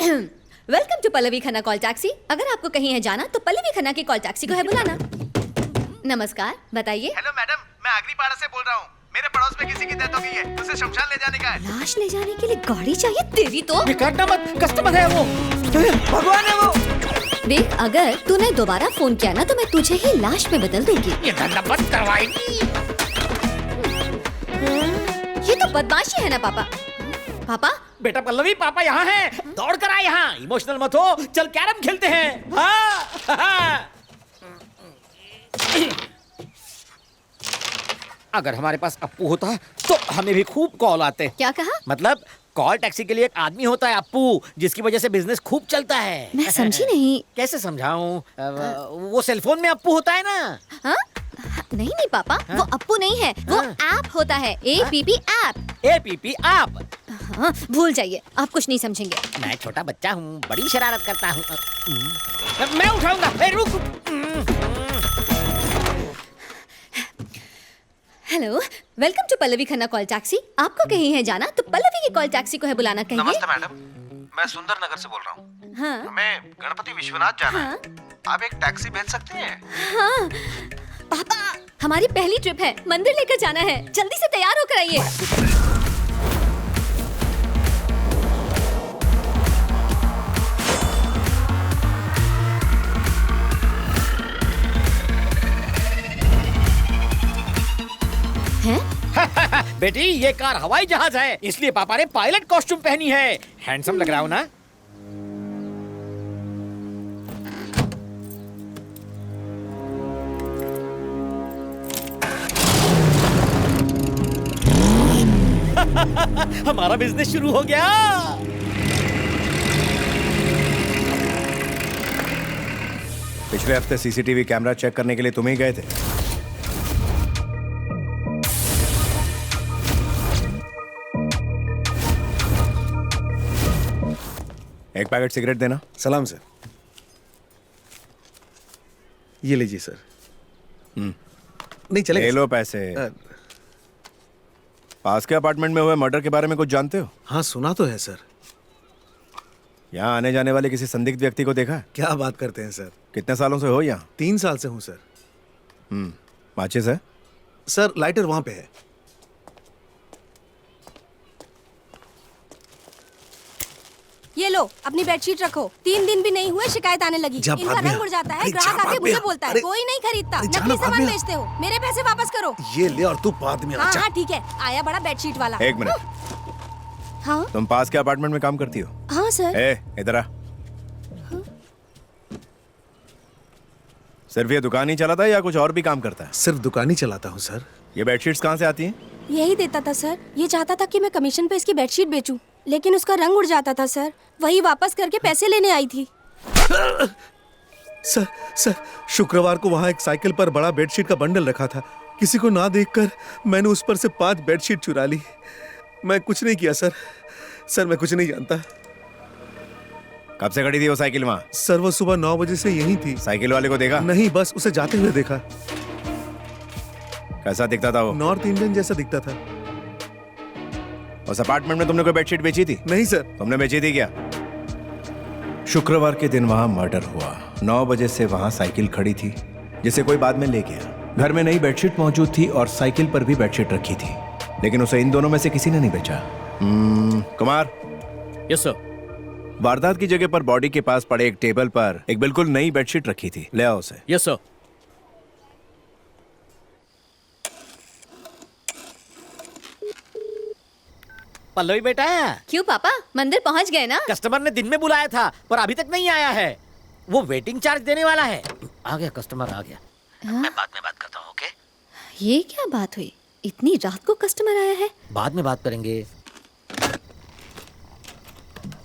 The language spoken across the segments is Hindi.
Welcome to Pallavi Khanna call taxi. अगर आपको कहीं है जाना तो पल्लवी खन्ना की कॉल टैक्सी को है बुलाना। नमस्कार, बताइए। हेलो मैडम, मैं अग्निपाड़ा से बोल रहा हूँ। मेरे पड़ोस में किसी की डेथ हो गई है, उसे शमशान ले जाने का है। लाश ले जाने के लिए गाड़ी चाहिए तेरी तो। ये काटना मत, कस्टमर है वो। भगवान है वो। देख, अगर तूने दोबारा फोन किया ना तो मैं तुझे ही लाश में बदल दूंगी। ये धंधा बंद करवाएगी। ये तो बदमाशी है ना पापा। पापा बेटा पल्लवी, पापा यहाँ हैं। दौड़ कर आ यहाँ। इमोशनल मत हो, चल कैरम खेलते हैं। हाँ। अगर हमारे पास अप्पू होता तो हमें भी खूब कॉल आते। क्या कहा? मतलब कॉल टैक्सी के लिए एक आदमी होता है अप्पू, जिसकी वजह से बिजनेस खूब चलता है। मैं समझी नहीं। कैसे समझाऊं? वो सेलफोन में अप्पू होता है ना। हाँ? नहीं नहीं पापा, वो अप्पू नहीं है, वो ऐप होता है। APP app. APP app. हाँ, भूल जाइए, आप कुछ नहीं समझेंगे। मैं छोटा बच्चा हूँ, बड़ी शरारत करता हूँ। मैं उठाऊंगा। रुक। Hello, welcome to Pallavi Khanna call taxi. आपको कहीं है जाना तो पल्लवी की कॉल टैक्सी को है बुलाना। कहिए। नमस्ते मैडम, मैं सुंदर नगर से बोल रहा हूँ। हाँ हमें गणपति विश्वनाथ जाना है। आप एक टैक्सी भेज सकती हैं? हाँ पापा, हमारी पहली ट्रिप है, मंदिर लेकर जाना है। जल्दी से तैयार होकर आइए। बेटी, ये कार हवाई जहाज है, इसलिए पापा ने पायलट कॉस्ट्यूम पहनी है। हैंडसम लग रहा हूँ ना? हमारा बिजनेस शुरू हो गया। पिछले हफ्ते सीसीटीवी कैमरा चेक करने के लिए तुम ही गए थे। एक पैकेट सिगरेट देना। सलाम सर। ये लीजिए सर। नहीं चलेगा। ले लो पैसे। पास के अपार्टमेंट में हुए मर्डर के बारे में कुछ जानते हो? हाँ, सुना तो है सर। यहाँ आने जाने वाले किसी संदिग्ध व्यक्ति को देखा है? क्या बात करते हैं सर। कितने सालों से हो यहाँ? 3 साल से हूँ सर। माचिस है? सर लाइटर वहां पे है। ये लो, अपनी बेडशीट रखो। 3 दिन भी नहीं हुए शिकायत आने लगी। जा इनका भाग गया। रंग उड़ जाता है, अरे ग्राहक जा आके भाग मुझे गया। बोलता है अरे- कोई नहीं खरीदता, अरे जाना नकली भाग सामान गया। बेचते हो। मेरे पैसे वापस करो। ये ले और तू बाद में आ हाँ जा। हाँ ठीक है, आया बड़ा बेडशीट वाला। एक मिनट, हाँ तुम पास के अपार्टमेंट में काम करती हो? हाँ सर। इधर आ। सिर्फ ये दुकान ही चलाता है या कुछ और भी काम करता है? सिर्फ दुकान ही चलाता हूँ सर। ये बेडशीट्स कहाँ से आती हैं? यही देता था सर। ये चाहता था कि मैं कमीशन पे इसकी बेडशीट बेचूं, लेकिन उसका रंग उड़ जाता था सर। वही वापस करके पैसे लेने आई थी। सर सर, शुक्रवार को वहाँ एक साइकिल पर बड़ा बेडशीट का बंडल रखा था। किसी को ना देखकर मैंने उस पर से 5 बेडशीट चुरा ली। मैं कुछ नहीं किया सर। सर मैं कुछ नहीं जानता। कब से खड़ी थी वो साइकिल वहाँ? सर वो सुबह 9 बजे से यहीं थी। साइकिल वाले को देखा? नहीं, बस उसे जाते हुए देखा। कैसा दिखता था वो? नॉर्थ इंडियन जैसा दिखता था। उस अपार्टमेंट में तुमने कोई बेडशीट बेची थी? नहीं सर। तुमने बेची थी क्या? शुक्रवार के दिन वहां मर्डर हुआ। 9 बजे से वहां साइकिल खड़ी थी जिसे कोई बाद में ले गया। घर में नई बेडशीट मौजूद थी और साइकिल पर भी बेडशीट रखी थी, लेकिन उसे इन दोनों में से किसी ने नहीं बेचा। कुमार। Yes sir. वारदात की जगह पर बॉडी के पास पड़े एक टेबल पर एक बिल्कुल नई बेडशीट रखी थी। ले आओ उसे। Yes sir. पल्लवी बेटा। क्यों पापा, मंदिर पहुँच गए ना? कस्टमर ने दिन में बुलाया था पर अभी तक नहीं आया है। वो वेटिंग चार्ज देने वाला है। आ गया, कस्टमर आ गया। मैं बाद में बात करता हूँ। ओके? ये क्या बात हुई? इतनी रात को कस्टमर आया है? बाद में बात करेंगे।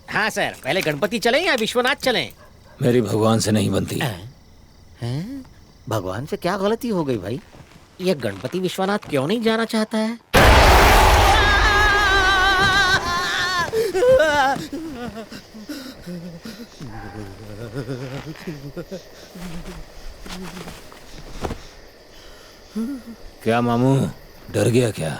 हाँ सर, पहले गणपति चलें या विश्वनाथ चलें? मेरी भगवान से नहीं बनती। हैं? भगवान से क्या गलती हो गई भाई? ये गणपति विश्वनाथ क्यों नहीं जाना चाहता है? क्या मामू, डर गया क्या?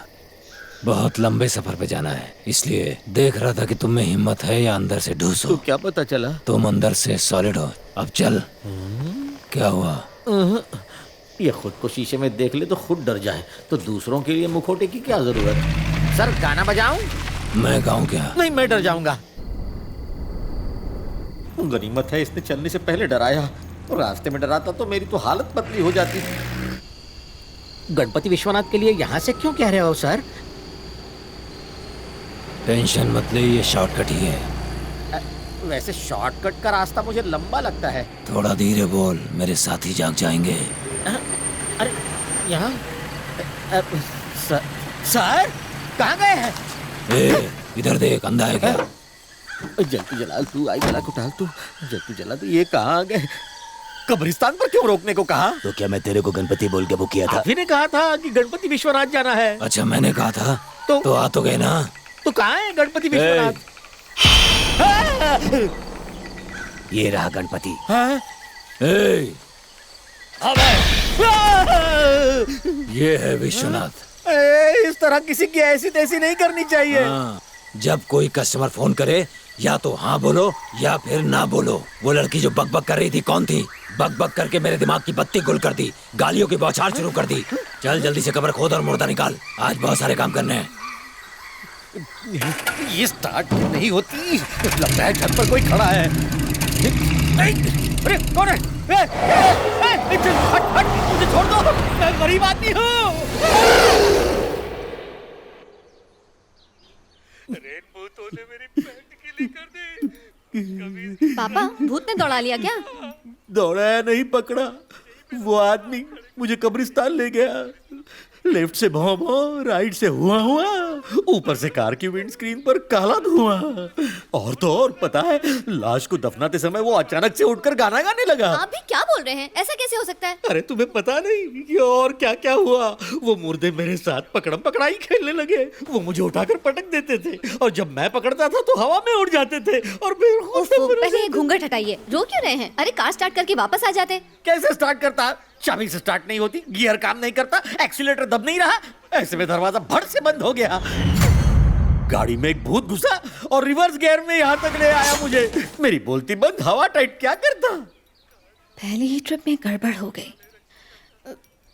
बहुत लंबे सफर पे जाना है, इसलिए देख रहा था कि तुम में हिम्मत है या अंदर से ढूस हो। तो क्या पता चला? तुम अंदर से सॉलिड हो। अब चल। क्या हुआ? ये खुद को शीशे में देख ले तो खुद डर जाए, तो दूसरों के लिए मुखौटे की क्या जरूरत? सर गाना बजाऊं? मैं गाऊं क्या? नहीं, मैं डर जाऊंगा। गनीमत है इसने चलने से पहले डराया, और रास्ते में डराता तो मेरी तो हालत पतली हो जाती। गणपति विश्वनाथ के लिए यहाँ से क्यों कह रहे हो सर? टेंशन मत ले, ये शॉर्टकट ही है। वैसे शॉर्टकट का रास्ता मुझे लंबा लगता है। थोड़ा धीरे बोल, मेरे साथी जाग जाएंगे। अरे यहाँ सर कहाँ गए हैं? ए, इधर देख, अंधा है क्या? जल्दी जला तू, आई जला को टाल तू, जल्दी जला तू। ये कहाँ गए? कब्रिस्तान पर क्यों रोकने को कहा? तो क्या मैं तेरे को गणपति बोल के बुक किया था? आप ही ने कहा था कि गणपति विश्वनाथ जाना है। अच्छा, मैंने कहा था तो आ तो गए ना। तो कहाँ है गणपति विश्वनाथ? ये रहा गणपति। हाँ? ए, ये है विश्वनाथ। इस तरह किसी की ऐसी तैसी नहीं करनी चाहिए। हाँ, जब कोई कस्टमर फोन करे या तो हाँ बोलो या फिर ना बोलो। वो लड़की जो बक बक कर रही थी कौन थी? बक बक करके मेरे दिमाग की बत्ती गुल कर दी, गालियों की बौछार शुरू कर दी। चल जल्दी से कब्र खोद और मुर्दा निकाल, आज बहुत सारे काम करने हैं। ये स्टार्ट नहीं होती, लगता है छत पर कोई खड़ा है। अरे कौन है? हट हट, मुझे छोड़ दो, मैं गरीब आदमी हूँ। रेनबो ने मेरी पैंट गीली कर दी। पापा, भूत ने दौड़ा लिया क्या? दौड़ाया नहीं, पकड़ा। वो आदमी मुझे कब्रिस्तान ले गया। लेफ्ट से भौं भौं, राइट से हुआ हुआ, ऊपर से कार की विंडस्क्रीन पर काला धुआं। और तो और पता है, लाश को दफनाते समय वो अचानक से उठकर गाना गाने लगा। आप भी क्या बोल रहे हैं? ऐसा कैसे हो सकता है? अरे तुम्हें पता नहीं कि और क्या क्या हुआ? वो मुर्दे मेरे साथ पकड़म पकड़ाई खेलने लगे। वो मुझे उठाकर पटक देते थे, और जब मैं पकड़ता था तो हवा में उड़ जाते थे। और फिर पहले ये घूंघट हटाइए, रो क्यों रहे हैं? अरे कार स्टार्ट करके वापस आ जाते। कैसे स्टार्ट करता? चाबी से स्टार्ट नहीं होती, गियर काम नहीं करता, एक्सीलेटर दब नहीं रहा। ऐसे में दरवाजा भड़ से बंद हो गया। गाड़ी में एक भूत घुसा और रिवर्स गियर में यहाँ तक ले आया मुझे। मेरी बोलती बंद, हवा टाइट, क्या करता? पहली ही ट्रिप में गड़बड़ हो गई।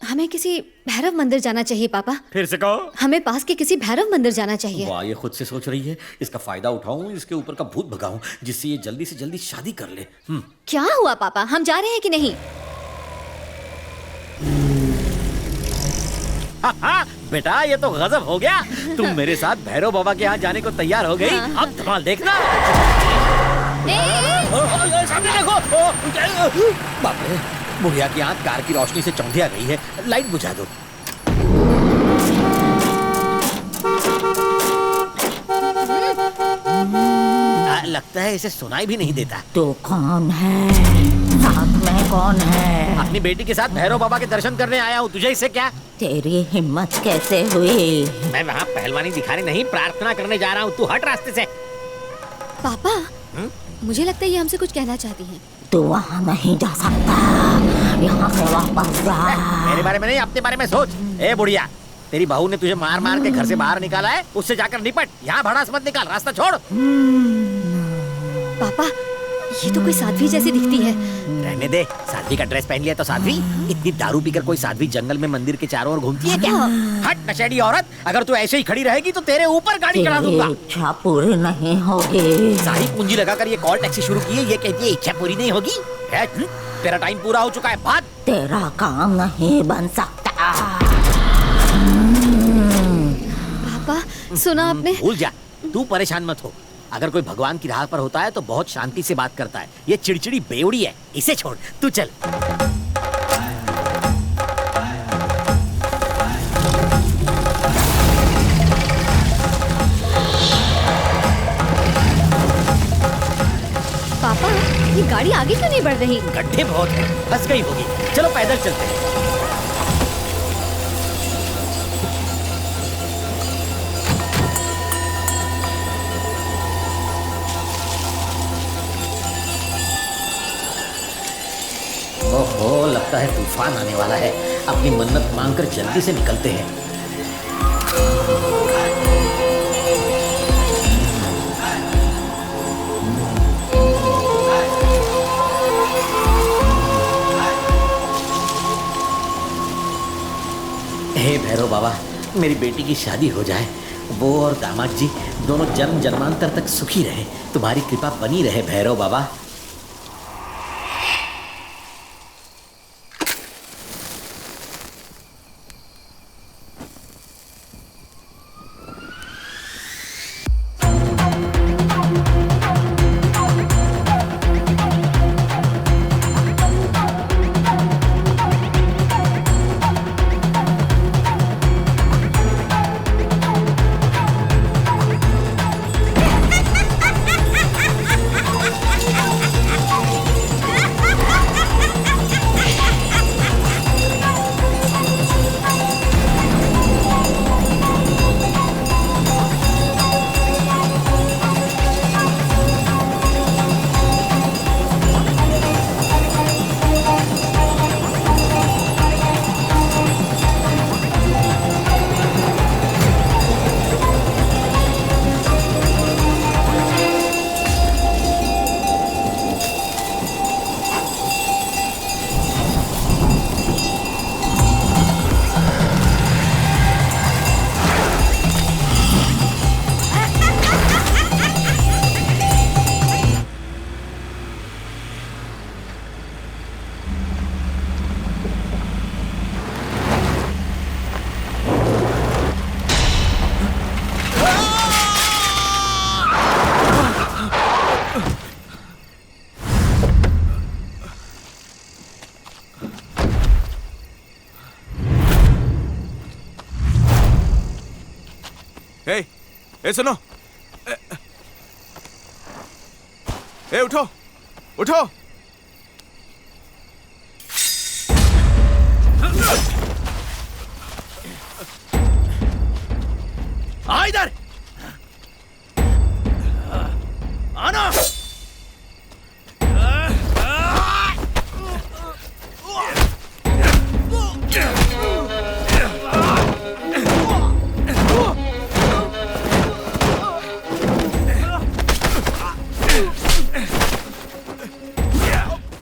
हमें किसी भैरव मंदिर जाना चाहिए पापा। फिर से कहो। हमें पास के किसी भैरव मंदिर जाना चाहिए। वाह, ये खुद से सोच रही है। इसका फायदा उठाऊं, इसके ऊपर का भूत भगाऊं, जिससे ये जल्दी से जल्दी शादी कर ले। क्या हुआ पापा, हम जा रहे हैं कि नहीं? हाँ, बेटा ये तो गजब हो गया। तुम मेरे साथ भैरव बाबा के यहाँ जाने को तैयार हो गई। हाँ। अब धमाल देखना। सामने देखो। बाप रे, बुढ़िया की आँख कार की रोशनी से चौंधिया गई है। लाइट बुझा दो। लगता है इसे सुनाई भी नहीं देता। तो कौन है? साथ में कौन है? अपनी बेटी के साथ भैरव बाबा के दर्शन करने आया हूँ, तुझे इससे क्या? तेरी हिम्मत कैसे हुई? मैं वहाँ पहलवानी दिखाने नहीं, प्रार्थना करने जा रहा हूँ। तू हट रास्ते से। पापा, मुझे लगता है ये हमसे कुछ कहना चाहती हैं। तू वहाँ नहीं जा सकता, यहाँ से वापस जा। मेरे बारे में नहीं, अपने बारे में सोच। ए बुढ़िया, तेरी बहू ने तुझे मार मार के घर से बाहर निकाला है, उससे जाकर निपट। यहाँ भड़ास मत निकाल, रास्ता छोड़। पापा, ये तो कोई साध्वी जैसी दिखती है। रहने दे, साध्वी का ड्रेस पहन लिया तो साध्वी? इतनी दारू पीकर कोई साध्वी जंगल में मंदिर के चारों ओर घूमती है क्या? हट नशेड़ी औरत, अगर तू ऐसे ही खड़ी रहेगी तो तेरे ऊपर गाड़ी चढ़ा दूंगा। तेरी इच्छा पूरी नहीं होगी। सारी पूंजी लगाकर ये कॉल टैक्सी शुरू की है, ये कहती है इच्छा पूरी नहीं होगी। तेरा टाइम पूरा हो चुका है, बात। तेरा काम नहीं बन सकता। पापा, सुना आपने? भूल जा, तू परेशान मत हो। अगर कोई भगवान की राह पर होता है तो बहुत शांति से बात करता है। ये चिड़चिड़ी बेवड़ी है, इसे छोड़, तू चल। पापा, ये गाड़ी आगे क्यों नहीं बढ़ रही? गड्ढे बहुत हैं, फंस गई होगी। चलो पैदल चलते हैं। ओहो, लगता है तूफान आने वाला है। अपनी मन्नत मांगकर जल्दी से निकलते हैं। भैरव बाबा मेरी बेटी की शादी हो जाए, वो और दामाद जी दोनों जन्म जन्मांतर तक सुखी रहे, तुम्हारी कृपा बनी रहे भैरव बाबा। ए सुनो, ए उठो उठो। आ इधर।